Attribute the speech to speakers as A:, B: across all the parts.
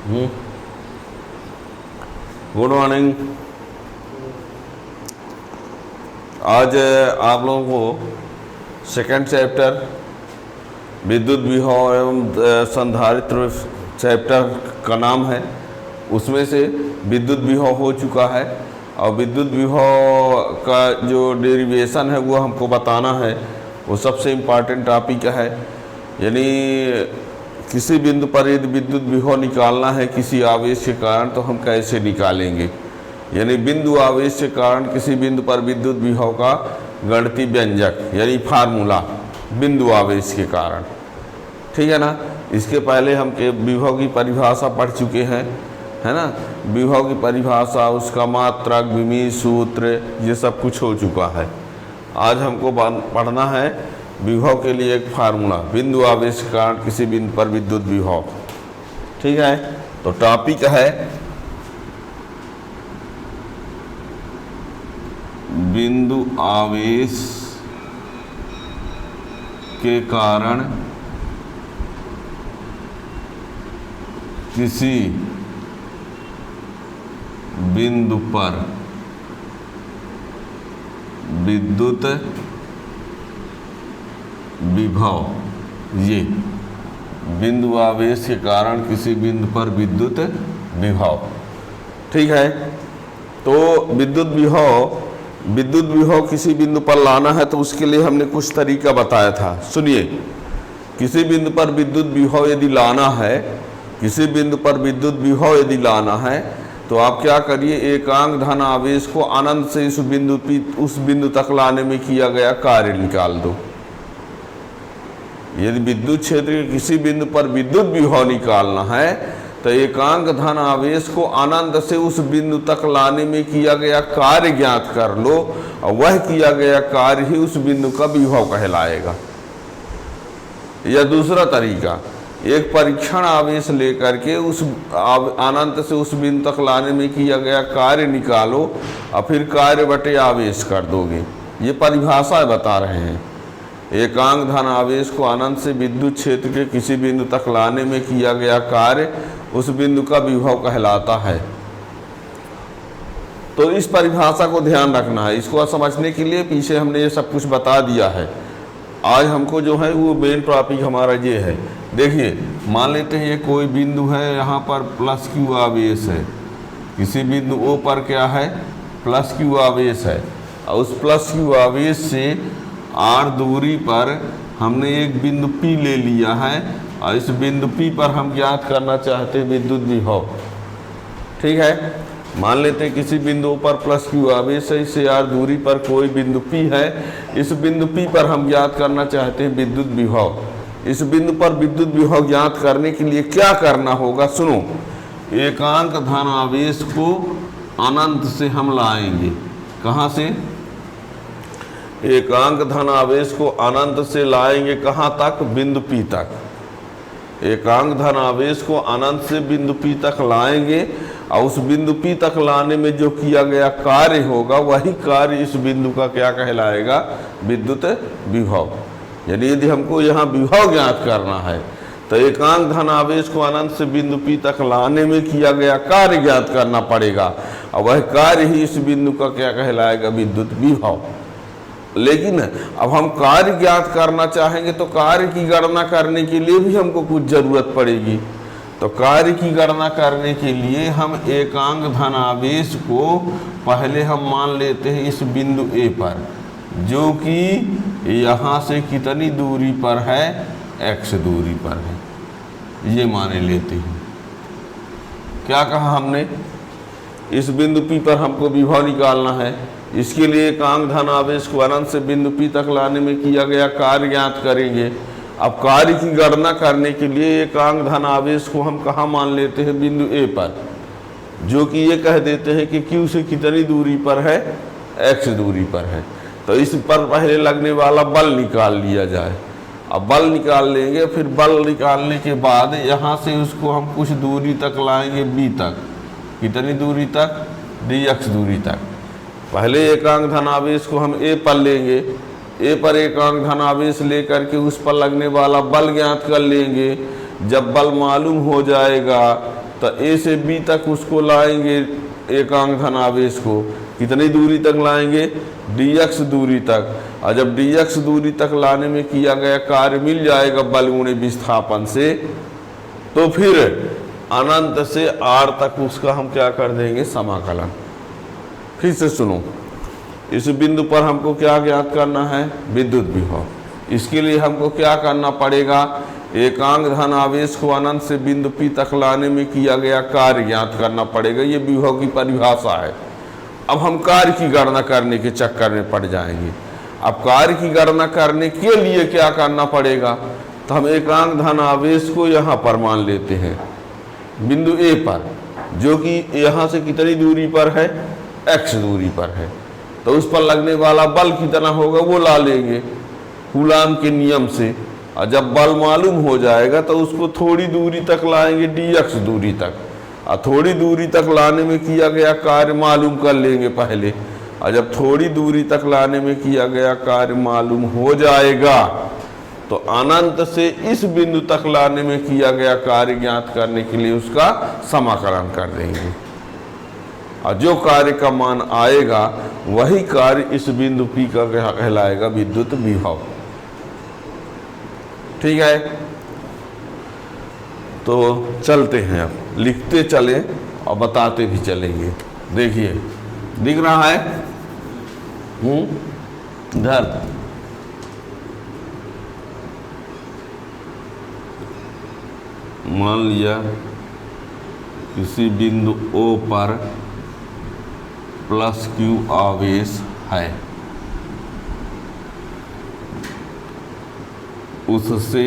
A: Good morning. आज आप लोगों को सेकंड चैप्टर विद्युत विभव एवं संधारित्र चैप्टर का नाम है, उसमें से विद्युत विभव हो चुका है और विद्युत विभव का जो डेरिवेशन है वो हमको बताना है। वो सबसे इम्पॉर्टेंट टॉपिक है। यानी किसी बिंदु पर यदि विद्युत विभव निकालना है किसी आवेश के कारण तो हम कैसे निकालेंगे। यानी बिंदु आवेश के कारण किसी बिंदु पर विद्युत विभव का गणितीय व्यंजक यानी फार्मूला बिंदु आवेश के कारण, ठीक है ना। इसके पहले हम विभव की परिभाषा पढ़ चुके हैं, है ना। विभव की परिभाषा, उसका मात्रक, विमीय सूत्र, ये सब कुछ हो चुका है। आज हमको पढ़ना है विभव के लिए एक फार्मूला, बिंदु आवेश के कारण किसी बिंदु पर विद्युत विभव, ठीक है। तो टॉपिक है बिंदु आवेश के कारण किसी बिंदु पर विद्युत विभव। ये बिंदु आवेश के कारण किसी बिंदु पर विद्युत विभव, ठीक है। तो विद्युत विभव किसी बिंदु पर लाना है तो उसके लिए हमने कुछ तरीका बताया था। सुनिए, किसी बिंदु पर विद्युत विभव यदि लाना है, किसी बिंदु पर विद्युत विभव यदि लाना है तो आप क्या करिए, एकांक धन आवेश को अनंत से उस बिंदु तक लाने में किया गया कार्य निकाल दो। यदि विद्युत क्षेत्र के किसी बिंदु पर विद्युत विभव निकालना है तो एकांक धन आवेश को अनंत से उस बिंदु तक लाने में किया गया कार्य ज्ञात कर लो और वह किया गया कार्य ही उस बिंदु का विभव कहलाएगा। या दूसरा तरीका, एक परीक्षण आवेश लेकर के उस अनंत से उस बिंदु तक लाने में किया गया कार्य निकालो और फिर कार्य बटे आवेश कर दोगे। ये परिभाषा बता रहे हैं। एकांक धन आवेश को अनंत से विद्युत क्षेत्र के किसी बिंदु तक लाने में किया गया कार्य उस बिंदु का विभव कहलाता है। तो इस परिभाषा को ध्यान रखना है। इसको समझने के लिए पीछे हमने ये सब कुछ बता दिया है। आज हमको जो है वो मेन टॉपिक हमारा ये है। देखिए, मान लेते हैं ये कोई बिंदु है, यहाँ पर प्लस क्यू आवेश है। किसी बिंदु ओ पर क्या है, प्लस क्यू आवेश है और उस प्लस क्यू आवेश से आर दूरी पर हमने एक बिंदु P ले लिया है और इस बिंदु P पर हम ज्ञात करना चाहते हैं विद्युत विभव, ठीक है। मान लेते हैं किसी बिंदु पर प्लस क्यू आवेश है, इससे आर दूरी पर कोई बिंदु P है। इस बिंदु P पर हम ज्ञात करना चाहते हैं विद्युत विभव। इस बिंदु पर विद्युत विभव ज्ञात करने के लिए क्या करना होगा, सुनो। एकांक धन आवेश को अनंत से हम लाएंगे। कहाँ से? एकांक धन आवेश को अनंत से लाएंगे कहाँ तक, बिंदु P तक। एकांक धन आवेश को अनंत से बिंदु P तक लाएंगे और उस बिंदु P तक लाने में जो किया गया कार्य होगा वही कार्य इस बिंदु का क्या कहलाएगा, विद्युत विभव। यानी यदि हमको यहाँ विभव ज्ञात करना है तो एकांक धन आवेश को अनंत से बिंदु P तक लाने में किया गया कार्य ज्ञात करना पड़ेगा और वह कार्य ही इस बिंदु का क्या कहलाएगा, विद्युत विभव। लेकिन अब हम कार्य ज्ञात करना चाहेंगे तो कार्य की गणना करने के लिए भी हमको कुछ जरूरत पड़ेगी। तो कार्य की गणना करने के लिए हम एकांक धन आवेश को पहले हम मान लेते हैं इस बिंदु A पर, जो कि यहाँ से कितनी दूरी पर है, x दूरी पर है, ये मान लेते हैं। क्या कहा हमने, इस बिंदु P पर हमको विभव निकालना है। इसके लिए एकांक धन आवेश को अनंत से बिंदु P तक लाने में किया गया कार्य ज्ञात करेंगे। अब कार्य की गणना करने के लिए एकांक धन आवेश को हम कहाँ मान लेते हैं, बिंदु A पर, जो कि ये कह देते हैं कि Q से कितनी दूरी पर है, x दूरी पर है। तो इस पर पहले लगने वाला बल निकाल लिया जाए। अब बल निकाल लेंगे, फिर बल निकालने के बाद यहाँ से उसको हम कुछ दूरी तक लाएंगे B तक। कितनी दूरी तक, dx दूरी तक। पहले एकांक धन आवेश को हम A पर लेंगे, A पर एकांक धन आवेश लेकर के उस पर लगने वाला बल ज्ञात कर लेंगे। जब बल मालूम हो जाएगा तो ए से बी तक उसको लाएंगे एकांक धन आवेश को, कितनी दूरी तक लाएंगे, dx दूरी तक। और जब dx दूरी तक लाने में किया गया कार्य मिल जाएगा बल गुणे विस्थापन से, तो फिर अनंत से r तक उसका हम क्या कर देंगे, समाकलन। फिर से सुनो, इस बिंदु पर हमको क्या ज्ञात करना है, विद्युत विभव। इसके लिए हमको क्या करना पड़ेगा, एकांक धन आवेश को अनंत से बिंदु P तक लाने में किया गया कार्य ज्ञात करना पड़ेगा। ये विभव की परिभाषा है। अब हम कार्य की गणना करने के चक्कर में पड़ जाएंगे। अब कार्य की गणना करने के लिए क्या करना पड़ेगा, तो हम एकांक धन आवेश को यहाँ पर मान लेते हैं बिंदु A पर, जो कि यहाँ से कितनी दूरी पर है, x दूरी पर है। तो उस पर लगने वाला बल कितना होगा वो ला लेंगे कूलाम के नियम से। और जब बल मालूम हो जाएगा तो उसको थोड़ी दूरी तक लाएंगे, dx दूरी तक। और थोड़ी दूरी तक लाने में किया गया कार्य मालूम कर लेंगे पहले। और जब थोड़ी दूरी तक लाने में किया गया कार्य मालूम हो जाएगा तो अनंत से इस बिंदु तक लाने में किया गया कार्य ज्ञात करने के लिए उसका समाकलन कर देंगे। और जो कार्य का मान आएगा वही कार्य इस बिंदु P का कहलाएगा विद्युत विभव। ठीक है, तो चलते हैं, अब लिखते चले और बताते भी चलेंगे। देखिए दिख रहा है, इधर मान लिया किसी बिंदु O पर प्लस Q आवेश है, उससे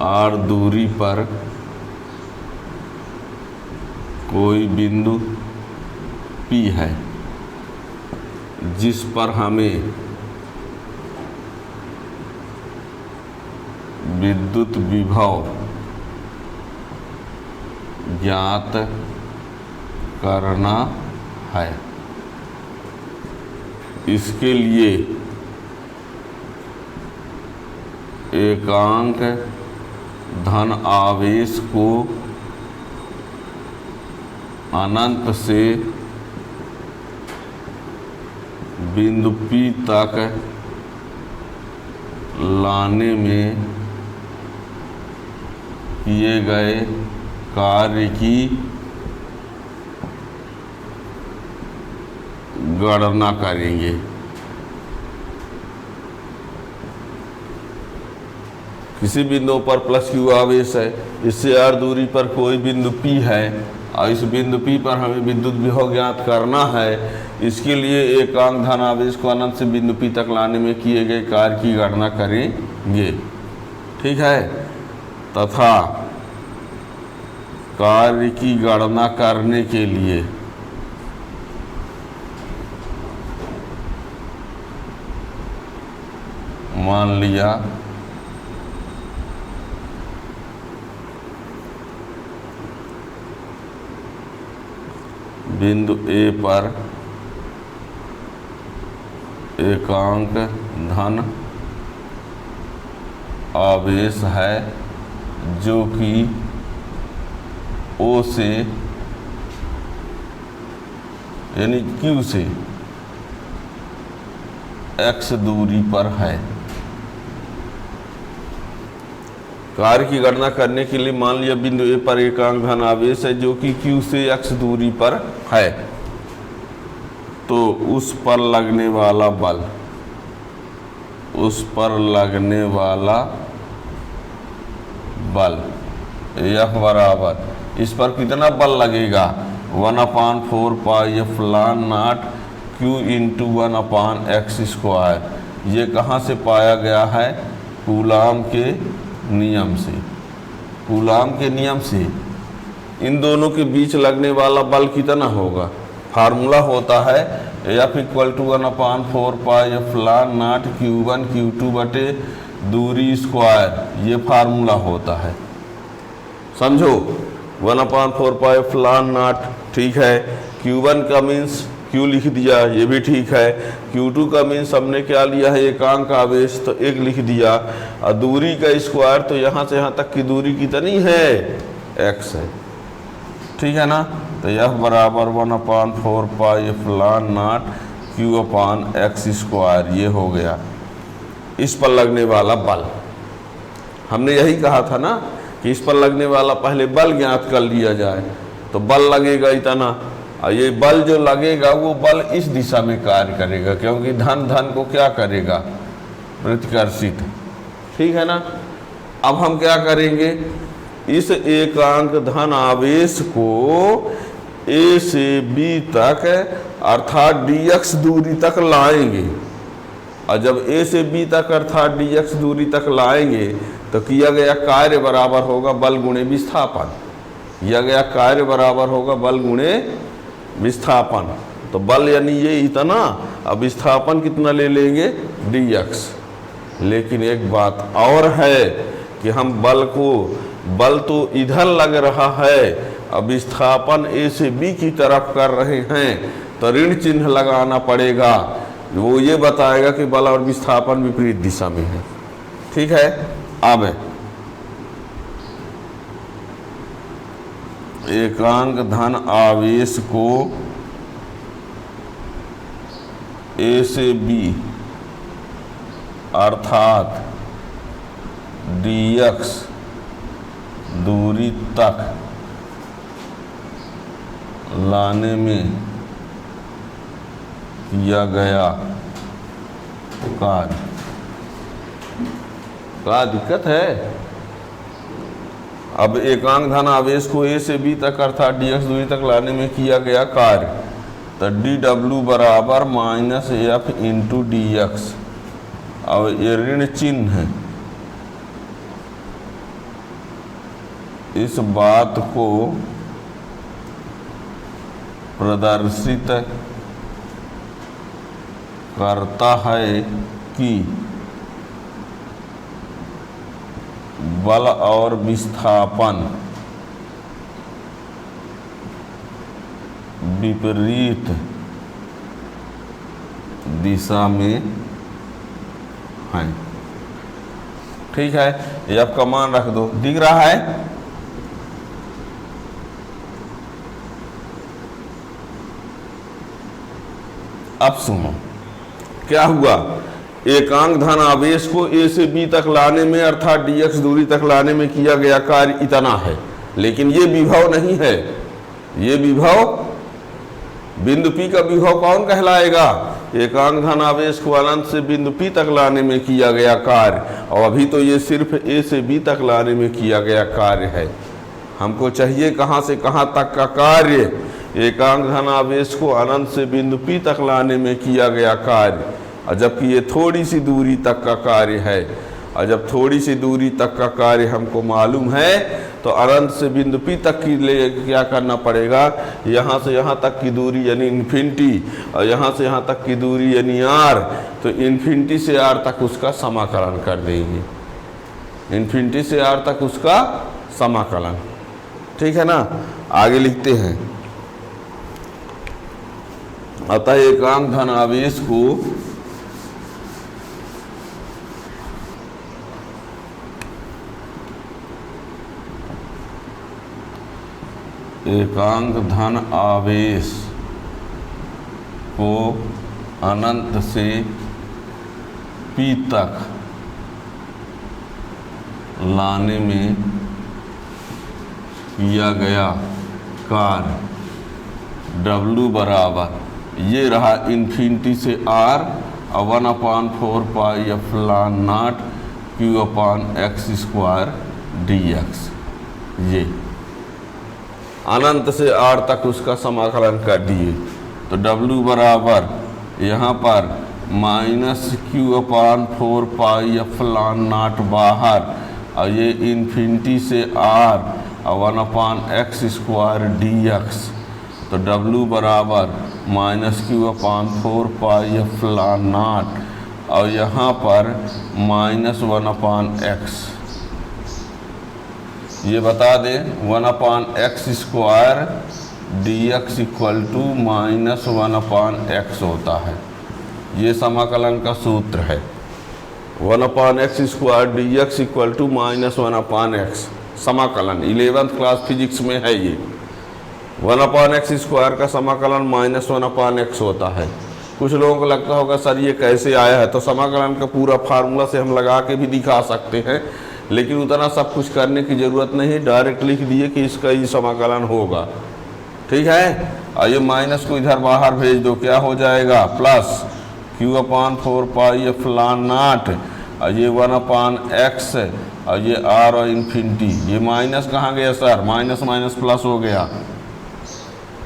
A: R दूरी पर कोई बिंदु P है जिस पर हमें विद्युत विभव ज्ञात करना है। इसके लिए एकांक धन आवेश को अनंत से बिंदु P तक लाने में किए गए कार्य की गणना करेंगे। किसी बिंदु पर प्लस Q आवेश है, इससे R दूरी पर कोई बिंदु P है और इस बिंदु P पर हमें विद्युत विभव ज्ञात करना है। इसके लिए एकांक धन आवेश को अनंत से बिंदु P तक लाने में किए गए कार्य की गणना करेंगे। ठीक है, तथा कार्य की गणना करने के लिए मान लिया बिंदु A पर एकांक धन आवेश है जो कि O से यानी Q से x दूरी पर है। कार्य की गणना करने के लिए मान लिया बिंदु A पर एकांक धन आवेश है जो कि Q से x दूरी पर है, तो उस पर लगने वाला बल, F बराबर, इस पर कितना बल लगेगा, 1/4 pi F ln not Q into 1/x square. ये कहाँ से पाया गया है, कूलाम के नियम से। कूलाम के नियम से इन दोनों के बीच लगने वाला बल कितना होगा, फार्मूला होता है F equal to 1/4 pi F ln naught Q1 Q2 बटे दूरी स्क्वायर। ये फार्मूला होता है, समझो। 1/4 पाई F ln नॉट, ठीक है। Q1 का मीन्स Q लिख दिया, ये भी ठीक है। Q2 का मीन्स हमने क्या लिया है, एकांक आवेश, तो 1 लिख दिया। और दूरी का स्क्वायर तो यहाँ से यहाँ तक की दूरी कितनी है, x है, ठीक है ना। तो F बराबर 1/4 पाई एप्सिलॉन नॉट Q/x², ये हो गया इस पर लगने वाला बल। हमने यही कहा था ना कि इस पर लगने वाला पहले बल ज्ञात कर लिया जाए। तो बल लगेगा इतना, और ये बल जो लगेगा वो बल इस दिशा में कार्य करेगा, क्योंकि धन को क्या करेगा, प्रतिकर्षित, ठीक है ना। अब हम क्या करेंगे, इस एकांक धन आवेश को A से B तक अर्थात dx दूरी तक लाएंगे। और जब A से B तक अर्थात dx दूरी तक लाएंगे तो किया गया कार्य बराबर होगा बल गुणे विस्थापन। किया गया कार्य बराबर होगा बल गुणे विस्थापन। तो बल यानी ये इतना, अब विस्थापन कितना ले लेंगे, dx। लेकिन एक बात और है कि हम बल तो इधर लग रहा है, अब विस्थापन A से B की तरफ कर रहे हैं, तो ऋण चिन्ह लगाना पड़ेगा। वो ये बताएगा कि बल और विस्थापन विपरीत दिशा में है, ठीक है। अब एकांक धन आवेश को A से B अर्थात dx दूरी तक लाने में किया गया कार्य। क्या दिक्कत है? अब एकांक धन आवेश को A से B तक अर्थात dx दूरी तक लाने में किया गया कार्य, तो dw बराबर -f इंटू dx। अब ये ऋण चिन्ह है, इस बात को प्रदर्शित करता है कि बल और विस्थापन विपरीत दिशा में है, ठीक है। ये आपका मान रख दो, दिख रहा है। अब सुनो क्या हुआ, एकांक धन आवेश को A से B तक लाने में अर्थात dx दूरी तक लाने में किया गया कार्य इतना है, लेकिन ये विभव नहीं है। ये विभव बिंदु P का विभव कौन कहलाएगा, एकांक धन आवेश को अनंत से बिंदु P तक लाने में किया गया कार्य। और अभी तो ये सिर्फ A से B तक लाने में किया गया कार्य है। हमको चाहिए कहाँ से कहाँ तक का कार्य, एकांक धन आवेश को अनंत से बिंदु P तक लाने में किया गया कार्य। और जबकि ये थोड़ी सी दूरी तक का कार्य है, और जब थोड़ी सी दूरी तक का कार्य हमको मालूम है तो अनंत से बिंदु P तक की लिए क्या करना पड़ेगा, यहाँ से यहाँ तक की दूरी यानी इन्फिनिटी, और यहाँ से यहाँ तक की दूरी यानी r, तो इन्फिनिटी से r तक उसका समाकलन कर देंगे। इन्फिनिटी से r तक उसका समाकलन, ठीक है ना। आगे लिखते हैं, अतः एकांक धन आवेश को अनंत से P तक लाने में किया गया कार्य W बराबर ये रहा इन्फिनिटी से r और 1/4 pi epsilon not Q/x² dx। ये अनंत से r तक उसका समाकलन कर दिए, तो W बराबर यहाँ पर -Q/4 पाई एप्सिलॉन नॉट बाहर, और ये इन्फिनिटी से r और 1/x² dx। तो W बराबर -Q/4 पाई एप्सिलॉन नॉट, और यहाँ पर -1/x। ये बता दें 1/x² d x equal to minus 1/x होता है। ये समाकलन का सूत्र है। 1/x² d x equal to minus 1/x समाकलन 11th क्लास फिजिक्स में है। ये 1/x² का समाकलन माइनस 1/x होता है। कुछ लोगों को लगता होगा सर ये कैसे आया है, तो समाकलन का पूरा फार्मूला से हम लगा के भी दिखा सकते हैं, लेकिन उतना सब कुछ करने की ज़रूरत नहीं है। डायरेक्ट लिख दिए कि इसका ये समाकलन होगा, ठीक है। और ये माइनस को इधर बाहर भेज दो, क्या हो जाएगा प्लस q/4πf(ln)0 और ये 1/x और ये r और इन्फिनिटी। ये माइनस कहाँ गया सर, माइनस माइनस प्लस हो गया।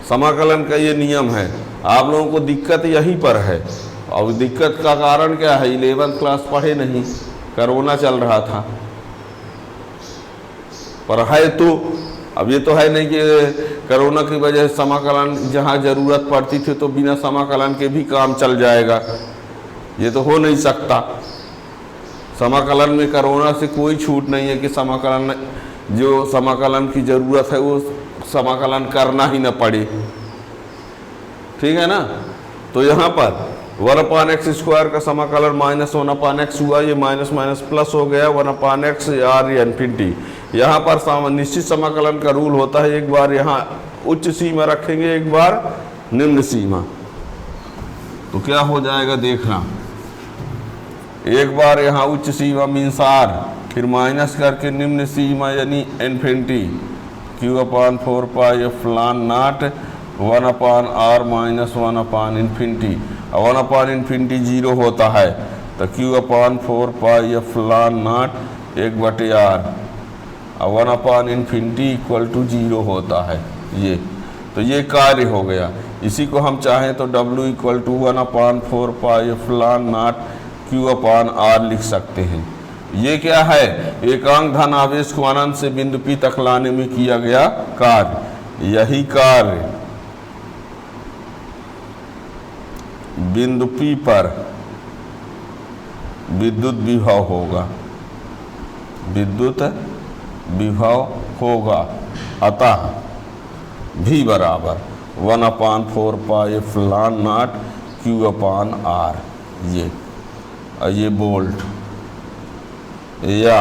A: समाकलन का ये नियम है। आप लोगों को दिक्कत यहीं पर है, और दिक्कत का कारण क्या है, 11th क्लास पढ़े नहीं, कोरोना चल रहा था। पर है तो अब ये तो है नहीं कि कोरोना की वजह से समाकलन जहाँ ज़रूरत पड़ती थी तो बिना समाकलन के भी काम चल जाएगा, ये तो हो नहीं सकता। समाकलन में कोरोना से कोई छूट नहीं है कि समाकलन जो समाकलन की ज़रूरत है वो समाकलन करना ही न पड़े, ठीक है ना। तो यहाँ पर 1/x² का समाकलन माइनस 1/x हुआ, ये माइनस माइनस प्लस हो गया 1/x r इन्फिनिटी। यहाँ पर निश्चित समाकलन का रूल होता है, एक बार यहाँ उच्च सीमा रखेंगे, एक बार निम्न सीमा, तो क्या हो जाएगा देखना। एक बार यहाँ उच्च सीमा मीन्स r, फिर माइनस करके निम्न सीमा यानी इन्फिनिटी q/4πf(ln)0 1/r माइनस 1/इन्फिनिटी। 1/इन्फिनिटी 0 होता है तो q/4πf(ln)0 1/r और 1/इन्फिनिटी इक्वल टू 0 होता है। ये तो ये कार्य हो गया। इसी को हम चाहें तो w equal to 1/4πf(ln)0 q/r लिख सकते हैं। ये क्या है, एकांक धन आवेश को अनंत से बिंदु P तक लाने में किया गया कार्य। यही कार्य बिंदु P पर विद्युत विभव होगा, विद्युत विभव होगा। अतः V बराबर 1/4πf(ln)0 q/r। ये बोल्ट या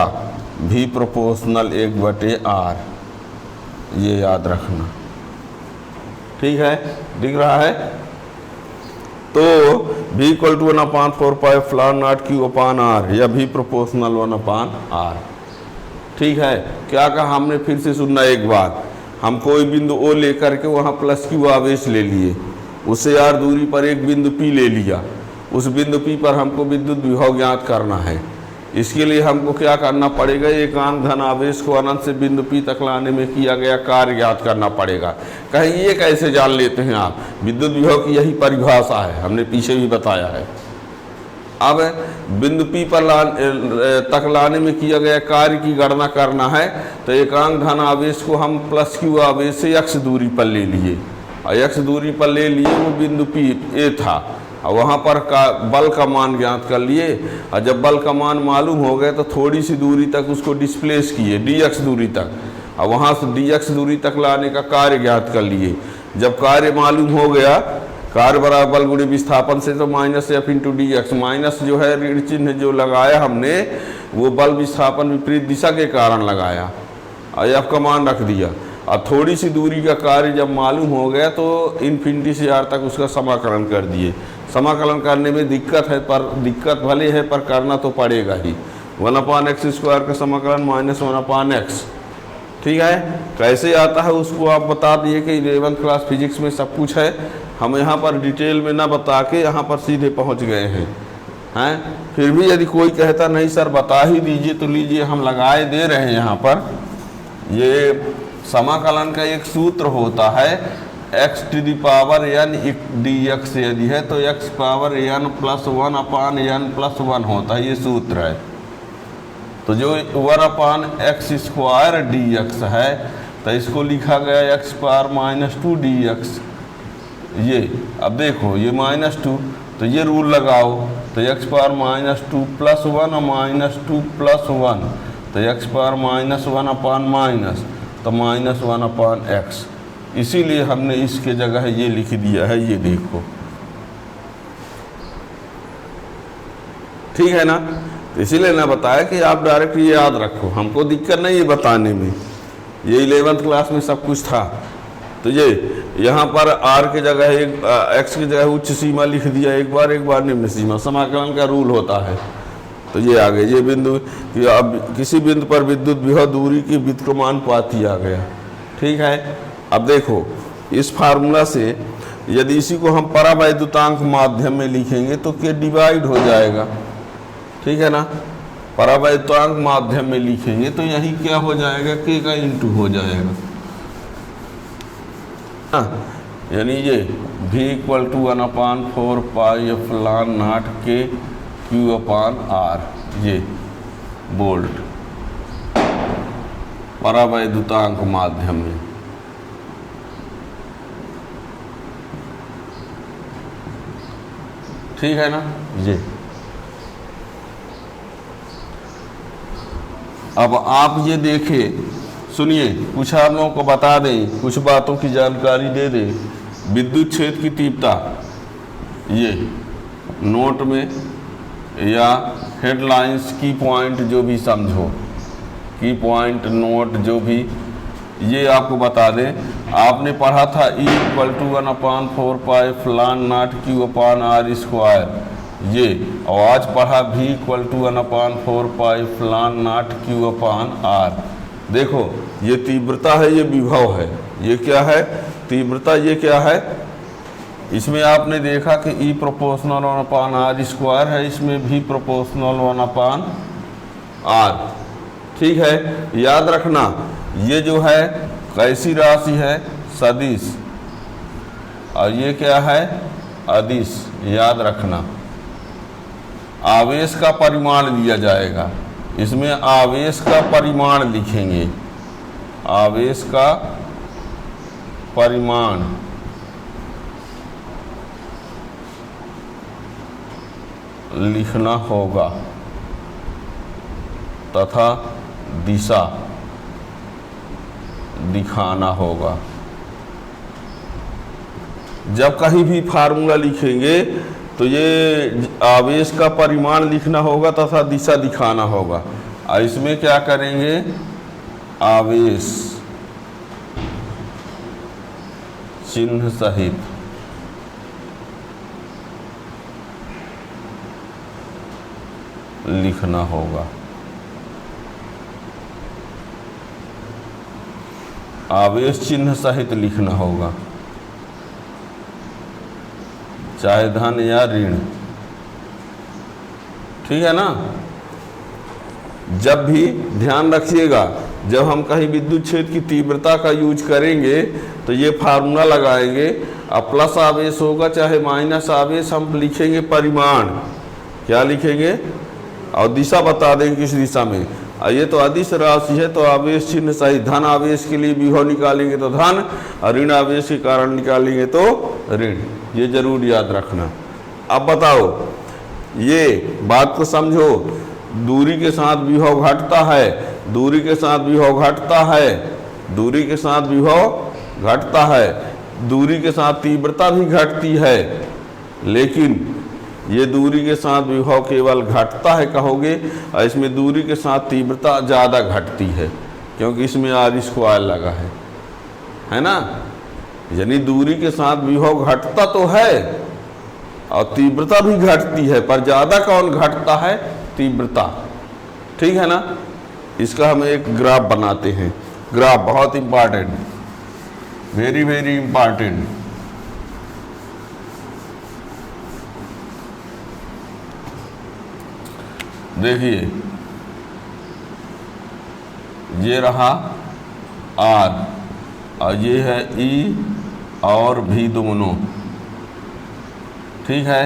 A: V प्रोपोर्शनल 1/r, ये याद रखना, ठीक है। दिख रहा है तो V equal to 1/4πf(ln)0 q/r या V प्रोपोर्शनल 1/r, ठीक है। क्या कहा हमने, फिर से सुनना एक बार। हम कोई बिंदु O लेकर के वहाँ प्लस Q आवेश ले लिए, उससे r दूरी पर एक बिंदु P ले लिया, उस बिंदु P पर हमको विद्युत विभव ज्ञात करना है। इसके लिए हमको क्या करना पड़ेगा, एकांक धन आवेश को अनंत से बिंदु P तक लाने में किया गया कार्य ज्ञात करना पड़ेगा। कहीं ये कैसे जान लेते हैं आप, विद्युत विभव की यही परिभाषा है, हमने पीछे भी बताया है। अब बिंदु P पर तक लाने में किया गया कार्य की गणना करना है, तो एकांक धन आवेश को हम प्लस Q आवेश से x दूरी पर ले लिए, और x दूरी पर ले लिए वो बिंदु P A था, और वहाँ पर बल का मान ज्ञात कर लिए। और जब बल का मान मालूम हो गया तो थोड़ी सी दूरी तक उसको डिस्प्लेस किए dx दूरी तक, और वहाँ से dx दूरी तक लाने का कार्य ज्ञात कर लिए। जब कार्य मालूम हो गया, कार्य बराबर बल गुणे विस्थापन से, तो minus f into dx, minus जो है ऋण चिन्ह जो लगाया हमने वो बल विस्थापन विपरीत दिशा के कारण लगाया, और f का मान रख दिया। और थोड़ी सी दूरी का कार्य जब मालूम हो गया तो इन्फिनिटी से r तक उसका समाकलन कर दिए। समाकलन करने में दिक्कत है, पर दिक्कत भले है पर करना तो पड़ेगा ही। 1/x² का समाकलन माइनस 1/x, ठीक है। कैसे आता है उसको आप बता दिए कि 11th क्लास फिजिक्स में सब कुछ है। हम यहाँ पर डिटेल में ना बता के यहाँ पर सीधे पहुँच गए हैं। फिर भी यदि कोई कहता नहीं सर बता ही दीजिए, तो लीजिए हम लगाए दे रहे हैं यहाँ पर। ये समाकलन का एक सूत्र होता है, x⁴n dx यदि है तो x⁴n + 1/n + 1 होता है, ये सूत्र है। तो जो 1/x² dx है तो इसको लिखा गया x⁻−2 dx। ये अब देखो ये -2, तो ये रूल लगाओ, तो x⁻−2 + 1 -2 + 1, तो x⁻−1 तो -1/x। इसीलिए हमने इसके जगह ये लिख दिया है, ये देखो, ठीक है ना। तो इसीलिए ना बताया कि आप डायरेक्ट ये याद रखो, हमको दिक्कत नहीं है बताने में, ये 11th क्लास में सब कुछ था। तो ये यहाँ पर r के जगह एक x की जगह उच्च सीमा लिख दिया एक बार निम्न सीमा, समाकलन का रूल होता है। तो ये आ गया, ये बिंदु कि अब किसी बिंदु पर विद्युत विभव दूरी की व्युत्क्रमानुपाती आ गया, ठीक है। अब देखो इस फार्मूला से यदि इसी को हम परावैद्युतांक माध्यम में लिखेंगे तो क्या डिवाइड हो जाएगा, ठीक है ना। परावैद्युतांक माध्यम में लिखेंगे तो यही क्या हो जाएगा, k का इंटू हो जाएगा, यानी ये v equal to 1/4 pi epsilon naught k q upon r, ये बोल्ट परावैद्युतांक माध्यम में। ठीक है ना। ये अब आप ये देखें, सुनिए, कुछ आप लोगों को बता दें, कुछ बातों की जानकारी दे दें। विद्युत क्षेत्र की तीव्रता ये नोट में या हेडलाइंस की पॉइंट जो भी समझो, की पॉइंट नोट जो भी, ये आपको बता दें। आपने पढ़ा था E equal to 1/4 pi epsilon naught Q upon R square, ये, और आज पढ़ा V equal to 1/4 pi epsilon naught Q upon R। देखो ये तीव्रता है, ये विभव है, ये क्या है, तीव्रता, ये क्या है। इसमें आपने देखा कि E प्रोपोर्शनल 1/R स्क्वायर है, इसमें V प्रोपोर्शनल 1/R, ठीक है। याद रखना ये जो है कैसी राशि है, सदिश, और ये क्या है, अदिश। याद रखना आवेश का परिमाण लिया जाएगा, इसमें आवेश का परिमाण लिखेंगे, आवेश का परिमाण लिखना होगा तथा दिशा दिखाना होगा। जब कहीं भी फार्मूला लिखेंगे तो ये आवेश का परिमाण लिखना होगा तथा दिशा दिखाना होगा। और इसमें क्या करेंगे, आवेश चिन्ह सहित लिखना होगा, आवेश चिन्ह सहित लिखना होगा, चाहे धन या ऋण, ठीक है ना। जब भी ध्यान रखिएगा, जब हम कहीं विद्युत क्षेत्र की तीव्रता का यूज करेंगे तो ये फार्मूला लगाएंगे, अब प्लस आवेश होगा चाहे माइनस आवेश, हम लिखेंगे परिमाण, क्या लिखेंगे, और दिशा बता देंगे किस दिशा में। और ये तो अदिश राशि है तो आवेश चिन्ह सहित, धन आवेश के लिए विभव निकालेंगे तो धन, और ऋण आवेश के कारण निकालेंगे तो ऋण, ये जरूर याद रखना। अब बताओ, ये बात को समझो, दूरी के साथ विभव घटता है, दूरी के साथ विभव घटता है, दूरी के साथ विभव घटता है, दूरी के साथ तीव्रता भी घटती है, लेकिन ये दूरी के साथ विभव केवल घटता है कहोगे, और इसमें दूरी के साथ तीव्रता ज़्यादा घटती है क्योंकि इसमें R स्क्वायर लगा है ना। यानी दूरी के साथ विभव घटता तो है और तीव्रता भी घटती है, पर ज़्यादा कौन घटता है, तीव्रता, ठीक है ना। इसका हम एक ग्राफ बनाते हैं, ग्राफ बहुत इम्पॉर्टेंट, वेरी वेरी इम्पॉर्टेंट। देखिए ये रहा R और ये है E और V दोनों, ठीक है।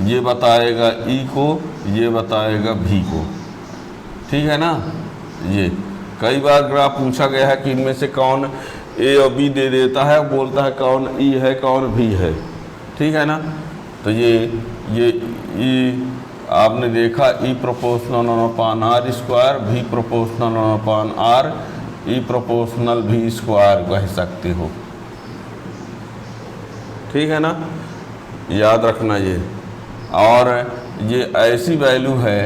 A: ये बताएगा E को, ये बताएगा V को, ठीक है ना। ये कई बार ग्राफ पूछा गया है कि इनमें से कौन A और B दे देता है, बोलता है कौन E है कौन V है, ठीक है ना। तो ये E आपने देखा E proportional 1/r square, V proportional 1/r, E proportional V square कह सकते हो। ठीक है ना, याद रखना ये। और ये ऐसी वैल्यू है,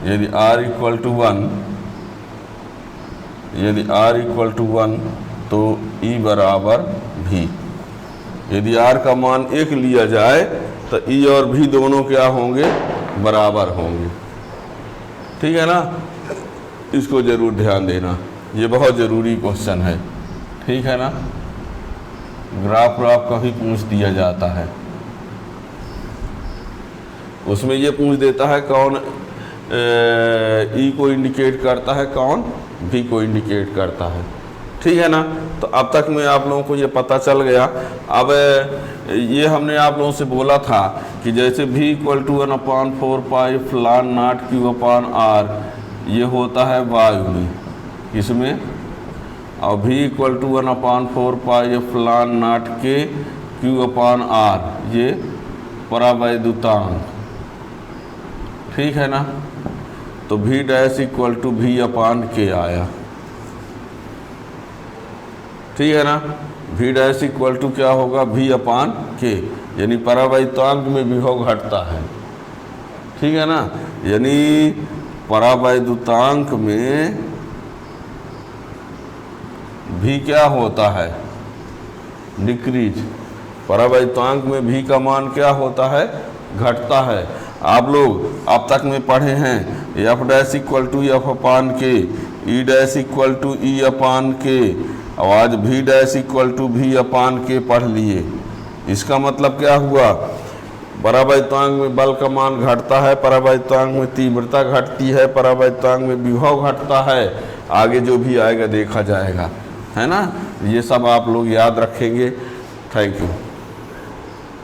A: यदि r इक्वल टू 1, यदि r इक्वल टू 1 तो E बराबर V। यदि r का मान 1 लिया जाए तो E और V दोनों क्या होंगे, बराबर होंगे। ठीक है ना, इसको जरूर ध्यान देना, ये बहुत ज़रूरी क्वेश्चन है। ठीक है ना, ग्राफ का भी पूछ दिया जाता है, उसमें ये पूछ देता है कौन E को इंडिकेट करता है, कौन V को इंडिकेट करता है। ठीक है ना, तो अब तक में आप लोगों को ये पता चल गया। अब ये हमने आप लोगों से बोला था कि जैसे V इक्वल टू 1/4 पाई फलान नॉट Q/r, ये होता है वायु में, इसमें, और V इक्वल टू 1/4 पाई फलान नॉट K Q/r, ये परावैद्युतांक। ठीक है ना, तो V dash equal to V/K आया। ठीक है ना, V डैश इक्वल टू क्या होगा, V/K, यानी परावैद्युतांक में विभव घटता है। ठीक है ना, यानी परावैद्युतांक में V क्या होता है, डिक्रीज। परावैद्युतांक में V का मान क्या होता है, घटता है। आप लोग अब तक में पढ़े हैं F dash equal to F/K, E dash equal to E/K, और आज V dash equal to V/K पढ़ लिए। इसका मतलब क्या हुआ, परावैद्युतांक में बल का मान घटता है, परावैद्युतांक में तीव्रता घटती है, परावैद्युतांक में विभव घटता है। आगे जो भी आएगा देखा जाएगा, है ना। ये सब आप लोग याद रखेंगे। Thank you.